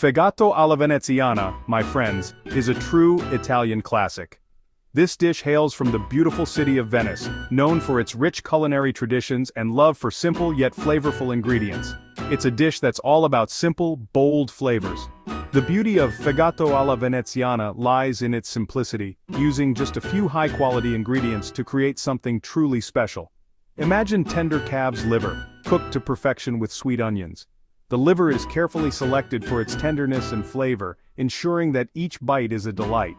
Fegato alla Veneziana, my friends, is a true Italian classic. This dish hails from the beautiful city of Venice, known for its rich culinary traditions and love for simple yet flavorful ingredients. It's a dish that's all about simple, bold flavors. The beauty of Fegato alla Veneziana lies in its simplicity, using just a few high-quality ingredients to create something truly special. Imagine tender calf's liver, cooked to perfection with sweet onions. The liver is carefully selected for its tenderness and flavor, ensuring that each bite is a delight.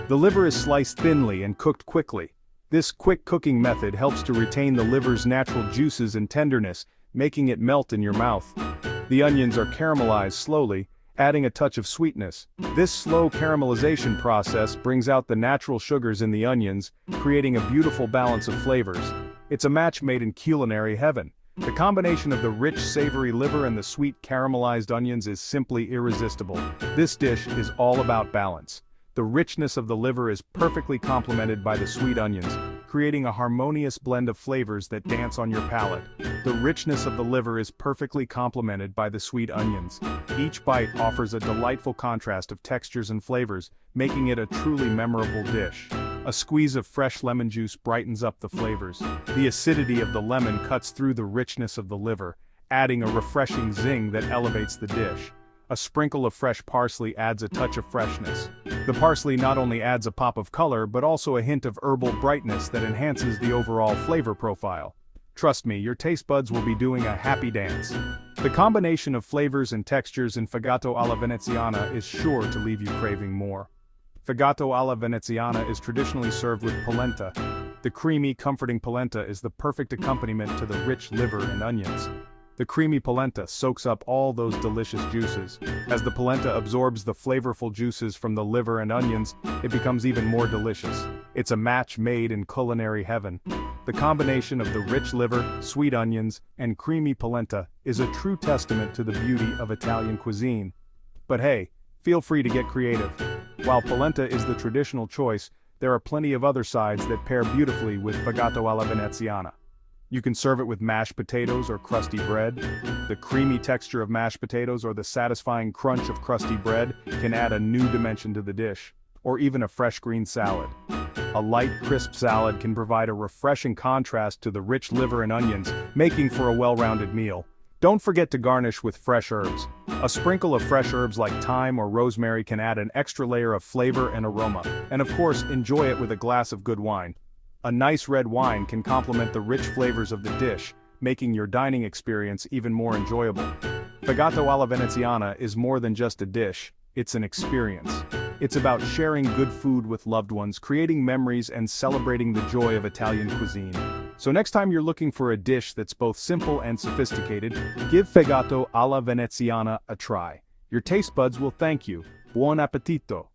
The liver is sliced thinly and cooked quickly. This quick cooking method helps to retain the liver's natural juices and tenderness, making it melt in your mouth. The onions are caramelized slowly, adding a touch of sweetness. This slow caramelization process brings out the natural sugars in the onions, creating a beautiful balance of flavors. It's a match made in culinary heaven. The combination of the rich, savory liver and the sweet caramelized onions is simply irresistible. This dish is all about balance. The richness of the liver is perfectly complemented by the sweet onions, creating a harmonious blend of flavors that dance on your palate. The richness of the liver is perfectly complemented by the sweet onions. Each bite offers a delightful contrast of textures and flavors, making it a truly memorable dish. A squeeze of fresh lemon juice brightens up the flavors. The acidity of the lemon cuts through the richness of the liver, adding a refreshing zing that elevates the dish. A sprinkle of fresh parsley adds a touch of freshness. The parsley not only adds a pop of color but also a hint of herbal brightness that enhances the overall flavor profile. Trust me, your taste buds will be doing a happy dance. The combination of flavors and textures in Fegato alla Veneziana is sure to leave you craving more. Fegato alla Veneziana is traditionally served with polenta. The creamy, comforting polenta is the perfect accompaniment to the rich liver and onions. The creamy polenta soaks up all those delicious juices. As the polenta absorbs the flavorful juices from the liver and onions, it becomes even more delicious. It's a match made in culinary heaven. The combination of the rich liver, sweet onions, and creamy polenta is a true testament to the beauty of Italian cuisine. But hey, feel free to get creative. While polenta is the traditional choice, there are plenty of other sides that pair beautifully with Fegato alla Veneziana. You can serve it with mashed potatoes or crusty bread. The creamy texture of mashed potatoes or the satisfying crunch of crusty bread can add a new dimension to the dish, or even a fresh green salad. A light, crisp salad can provide a refreshing contrast to the rich liver and onions, making for a well-rounded meal. Don't forget to garnish with fresh herbs. A sprinkle of fresh herbs like thyme or rosemary can add an extra layer of flavor and aroma, and of course, enjoy it with a glass of good wine. A nice red wine can complement the rich flavors of the dish, making your dining experience even more enjoyable. Fegato alla Veneziana is more than just a dish, it's an experience. It's about sharing good food with loved ones, creating memories, and celebrating the joy of Italian cuisine. So next time you're looking for a dish that's both simple and sophisticated, give Fegato alla Veneziana a try. Your taste buds will thank you. Buon appetito!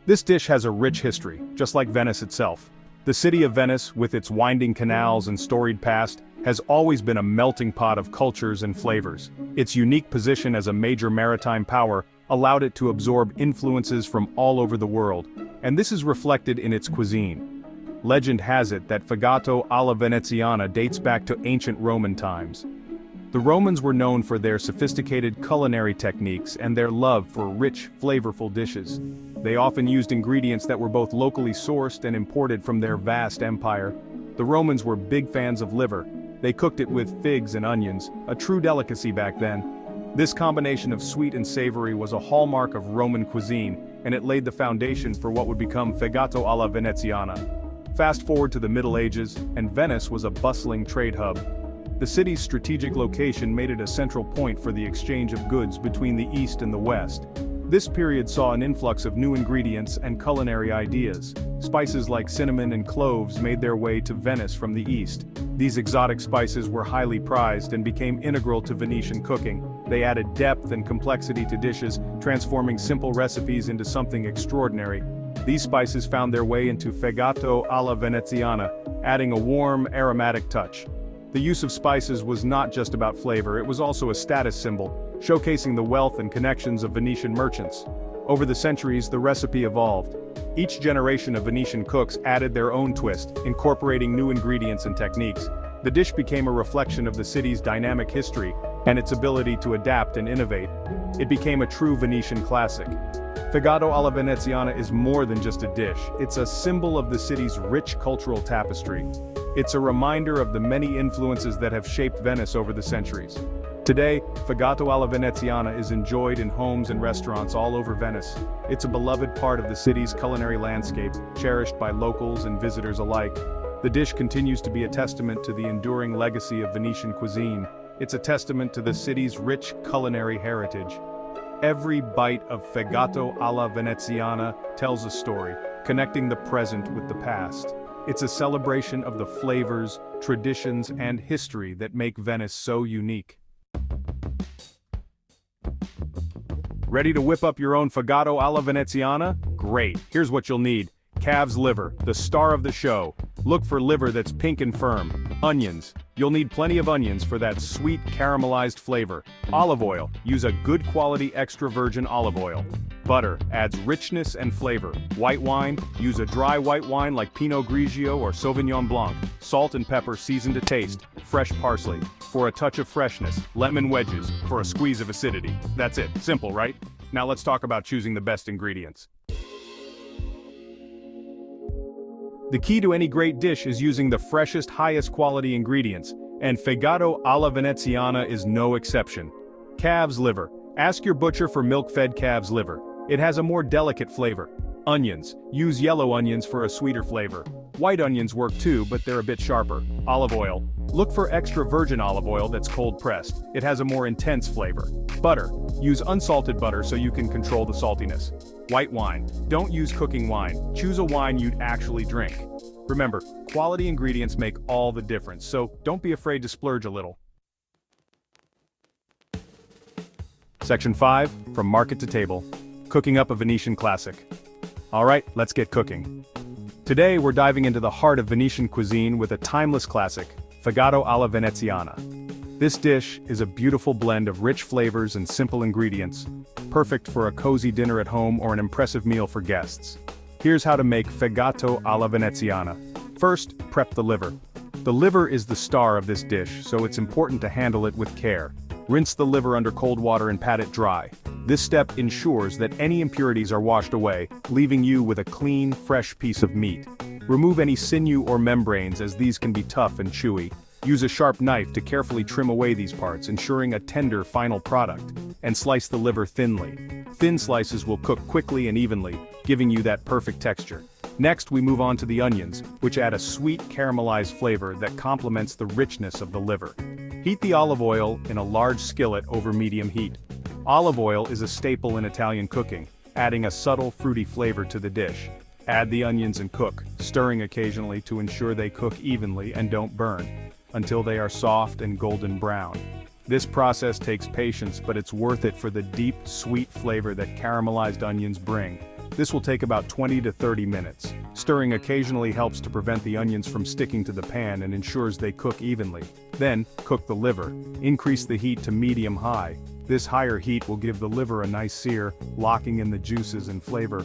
This dish has a rich history, just like Venice itself. The city of Venice, with its winding canals and storied past, has always been a melting pot of cultures and flavors. Its unique position as a major maritime power allowed it to absorb influences from all over the world, and this is reflected in its cuisine. Legend has it that Fegato alla Veneziana dates back to ancient Roman times. The Romans were known for their sophisticated culinary techniques and their love for rich, flavorful dishes. They often used ingredients that were both locally sourced and imported from their vast empire. The Romans were big fans of liver. They cooked it with figs and onions, a true delicacy back then. This combination of sweet and savory was a hallmark of Roman cuisine, and it laid the foundation for what would become Fegato alla Veneziana. Fast forward to the Middle Ages, and Venice was a bustling trade hub. The city's strategic location made it a central point for the exchange of goods between the East and the West. This period saw an influx of new ingredients and culinary ideas. Spices like cinnamon and cloves made their way to Venice from the East. These exotic spices were highly prized and became integral to Venetian cooking. They added depth and complexity to dishes, transforming simple recipes into something extraordinary. These spices found their way into Fegato alla Veneziana, adding a warm, aromatic touch. The use of spices was not just about flavor, it was also a status symbol, showcasing the wealth and connections of Venetian merchants. Over the centuries, the recipe evolved. Each generation of Venetian cooks added their own twist, incorporating new ingredients and techniques. The dish became a reflection of the city's dynamic history, and its ability to adapt and innovate, it became a true Venetian classic. Fegato alla Veneziana is more than just a dish, it's a symbol of the city's rich cultural tapestry. It's a reminder of the many influences that have shaped Venice over the centuries. Today, Fegato alla Veneziana is enjoyed in homes and restaurants all over Venice. It's a beloved part of the city's culinary landscape, cherished by locals and visitors alike. The dish continues to be a testament to the enduring legacy of Venetian cuisine. It's a testament to the city's rich culinary heritage. Every bite of Fegato alla Veneziana tells a story, connecting the present with the past. It's a celebration of the flavors, traditions, and history that make Venice so unique. Ready to whip up your own Fegato alla Veneziana? Great, here's what you'll need. Calf's liver, the star of the show. Look for liver that's pink and firm. Onions. You'll need plenty of onions for that sweet caramelized flavor. Olive oil. Use a good quality extra virgin olive oil. Butter adds richness and flavor. White wine. Use a dry white wine like Pinot Grigio or Sauvignon Blanc. Salt and pepper seasoned to taste. Fresh parsley for a touch of freshness. Lemon wedges for a squeeze of acidity. That's it. Simple, right? Now let's talk about choosing the best ingredients. The key to any great dish is using the freshest, highest quality ingredients, and Fegato alla Veneziana is no exception. Calf's liver. Ask your butcher for milk-fed calf's liver. It has a more delicate flavor. Onions. Use yellow onions for a sweeter flavor. White onions work too, but they're a bit sharper. Olive oil. Look for extra virgin olive oil that's cold-pressed. It has a more intense flavor. Butter. Use unsalted butter so you can control the saltiness. White wine. Don't use cooking wine. Choose a wine you'd actually drink. Remember, quality ingredients make all the difference, so don't be afraid to splurge a little. Section 5, From Market to Table. Cooking up a Venetian classic. Alright, let's get cooking. Today we're diving into the heart of Venetian cuisine with a timeless classic, Fegato alla Veneziana. This dish is a beautiful blend of rich flavors and simple ingredients, perfect for a cozy dinner at home or an impressive meal for guests. Here's how to make Fegato alla Veneziana. First, prep the liver. The liver is the star of this dish, so it's important to handle it with care. Rinse the liver under cold water and pat it dry. This step ensures that any impurities are washed away, leaving you with a clean, fresh piece of meat. Remove any sinew or membranes, as these can be tough and chewy. Use a sharp knife to carefully trim away these parts, ensuring a tender final product, and slice the liver thinly. Thin slices will cook quickly and evenly, giving you that perfect texture. Next, we move on to the onions, which add a sweet caramelized flavor that complements the richness of the liver. Heat the olive oil in a large skillet over medium heat. Olive oil is a staple in Italian cooking, adding a subtle fruity flavor to the dish. Add the onions and cook, stirring occasionally to ensure they cook evenly and don't burn, until they are soft and golden brown. This process takes patience, but it's worth it for the deep, sweet flavor that caramelized onions bring. This will take about 20 to 30 minutes. Stirring occasionally helps to prevent the onions from sticking to the pan and ensures they cook evenly. Then, cook the liver. Increase the heat to medium-high. This higher heat will give the liver a nice sear, locking in the juices and flavor.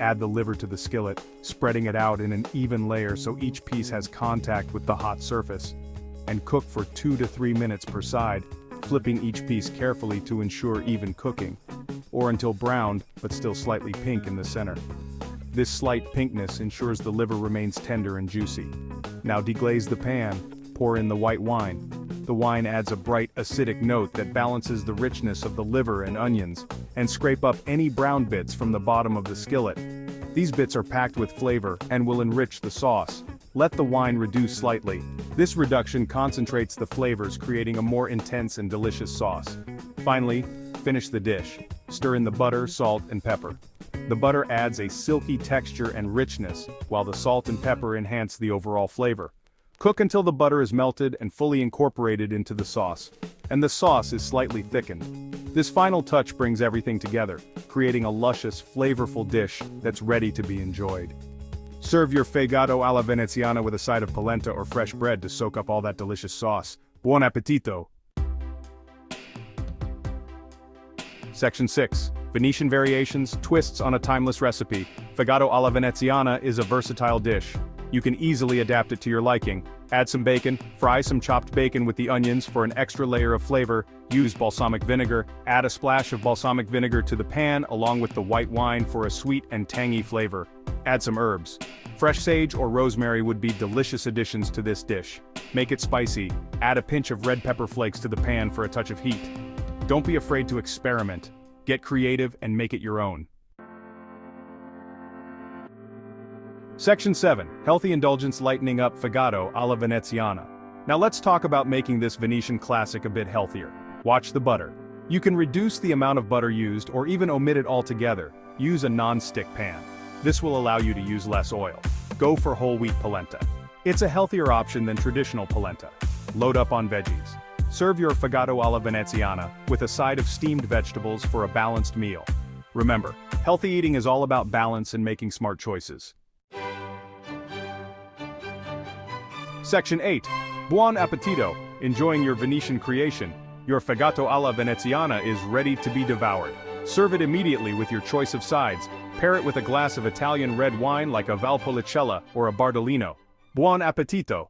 Add the liver to the skillet, spreading it out in an even layer so each piece has contact with the hot surface. And cook for 2 to 3 minutes per side, flipping each piece carefully to ensure even cooking, or until browned but still slightly pink in the center. This slight pinkness ensures the liver remains tender and juicy. Now deglaze the pan, pour in the white wine. The wine adds a bright acidic note that balances the richness of the liver and onions, and scrape up any brown bits from the bottom of the skillet. These bits are packed with flavor and will enrich the sauce. Let the wine reduce slightly. This reduction concentrates the flavors, creating a more intense and delicious sauce. Finally, finish the dish. Stir in the butter, salt, and pepper. The butter adds a silky texture and richness, while the salt and pepper enhance the overall flavor. Cook until the butter is melted and fully incorporated into the sauce, and the sauce is slightly thickened. This final touch brings everything together, creating a luscious, flavorful dish that's ready to be enjoyed. Serve your Fegato alla Veneziana with a side of polenta or fresh bread to soak up all that delicious sauce. Buon appetito! Section 6. Venetian variations, twists on a timeless recipe. Fegato alla Veneziana is a versatile dish. You can easily adapt it to your liking. Add some bacon, fry some chopped bacon with the onions for an extra layer of flavor, use balsamic vinegar, add a splash of balsamic vinegar to the pan along with the white wine for a sweet and tangy flavor. Add some herbs. Fresh sage or rosemary would be delicious additions to this dish. Make it spicy, add a pinch of red pepper flakes to the pan for a touch of heat. Don't be afraid to experiment. Get creative and make it your own. Section 7. Healthy Indulgence Lightening Up Fegato alla Veneziana. Now let's talk about making this Venetian classic a bit healthier. Watch the butter. You can reduce the amount of butter used or even omit it altogether. Use a non-stick pan. This will allow you to use less oil. Go for whole wheat polenta. It's a healthier option than traditional polenta. Load up on veggies. Serve your Fegato alla Veneziana with a side of steamed vegetables for a balanced meal. Remember, healthy eating is all about balance and making smart choices. Section 8. Buon appetito! Enjoying your Venetian creation. Your Fegato alla Veneziana is ready to be devoured. Serve it immediately with your choice of sides. Pair it with a glass of Italian red wine like a Valpolicella or a Bardolino. Buon appetito!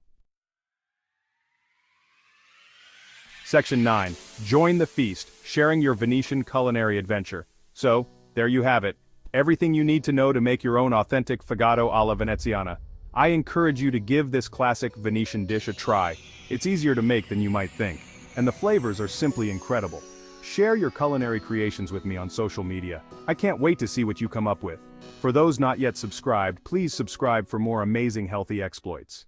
Section 9. Join the feast, sharing your Venetian culinary adventure. So, there you have it. Everything you need to know to make your own authentic Fegato alla Veneziana. I encourage you to give this classic Venetian dish a try. It's easier to make than you might think, and the flavors are simply incredible. Share your culinary creations with me on social media. I can't wait to see what you come up with. For those not yet subscribed, please subscribe for more amazing healthy exploits.